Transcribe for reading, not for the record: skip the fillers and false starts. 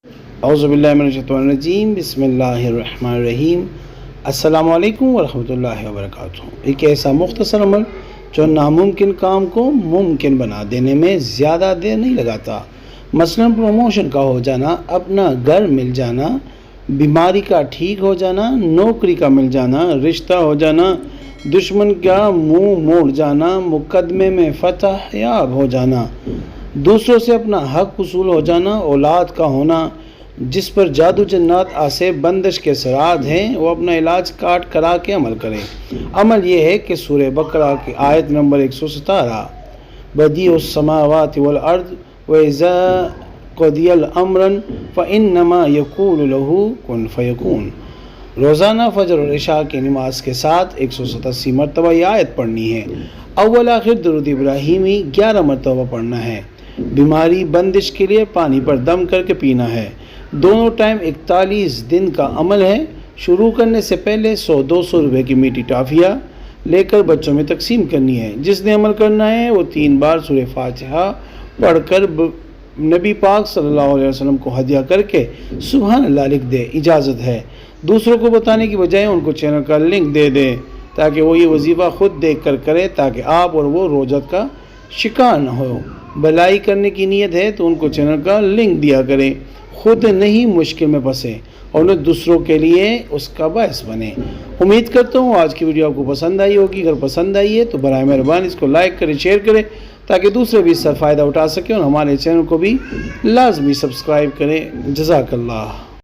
اعوذ باللہ من الشیطان الرجیم، بسم اللہ الرحمن الرحیم۔ السلام علیکم ورحمۃ اللہ وبرکاتہ۔ ایک ایسا مختصر عمل جو ناممکن کام کو ممکن بنا دینے میں زیادہ دیر نہیں لگاتا، مثلاً پروموشن کا ہو جانا، اپنا گھر مل جانا، بیماری کا ٹھیک ہو جانا، نوکری کا مل جانا، رشتہ ہو جانا، دشمن کا منہ موڑ جانا، مقدمے میں فتح یاب ہو جانا، دوسروں سے اپنا حق وصول ہو جانا، اولاد کا ہونا، جس پر جادو جنات آسے بندش کے سراد ہیں وہ اپنا علاج کاٹ کرا کے عمل کرے۔ عمل یہ ہے کہ سورہ بقرہ کی آیت نمبر 117، بدیع السماوات والارض وَإِذَا قُضِيَ الْأَمْرًا فَإِنَّمَا يَقُولُ لَهُ كُن فَيَكُونُ۔ روزانہ فجر اور عشاء کی نماز کے ساتھ 187 مرتبہ یہ آیت پڑھنی ہے۔ اول آخر درود ابراہیمی 11 مرتبہ پڑھنا ہے۔ بیماری بندش کے لیے پانی پر دم کر کے پینا ہے۔ دونوں ٹائم 41 دن کا عمل ہے۔ شروع کرنے سے پہلے 100-200 روپے کی میٹھی ٹافیاں لے کر بچوں میں تقسیم کرنی ہے۔ جس نے عمل کرنا ہے وہ 3 بار سورہ فاتحہ پڑھ کر نبی پاک صلی اللہ علیہ وسلم کو ہدیہ کر کے سبحان اللہ لکھ دے، اجازت ہے۔ دوسروں کو بتانے کی بجائے ان کو چینل کا لنک دے دے تاکہ وہ یہ وظیفہ خود دیکھ کر کرے، تاکہ آپ اور وہ روزت کا شکار نہ ہو۔ بھلائی کرنے کی نیت ہے تو ان کو چینل کا لنک دیا کرے، خود نہیں مشکل میں پھنسے اور انہیں دوسروں کے لیے اس کا باعث بنے۔ امید کرتا ہوں آج کی ویڈیو آپ کو پسند آئی ہوگی۔ اگر پسند آئی ہے تو برائے مہربانی اس کو لائک کریں، شیئر کریں تاکہ دوسرے بھی اس سے فائدہ اٹھا سکیں، اور ہمارے چینل کو بھی لازمی سبسکرائب کریں۔ جزاک اللہ۔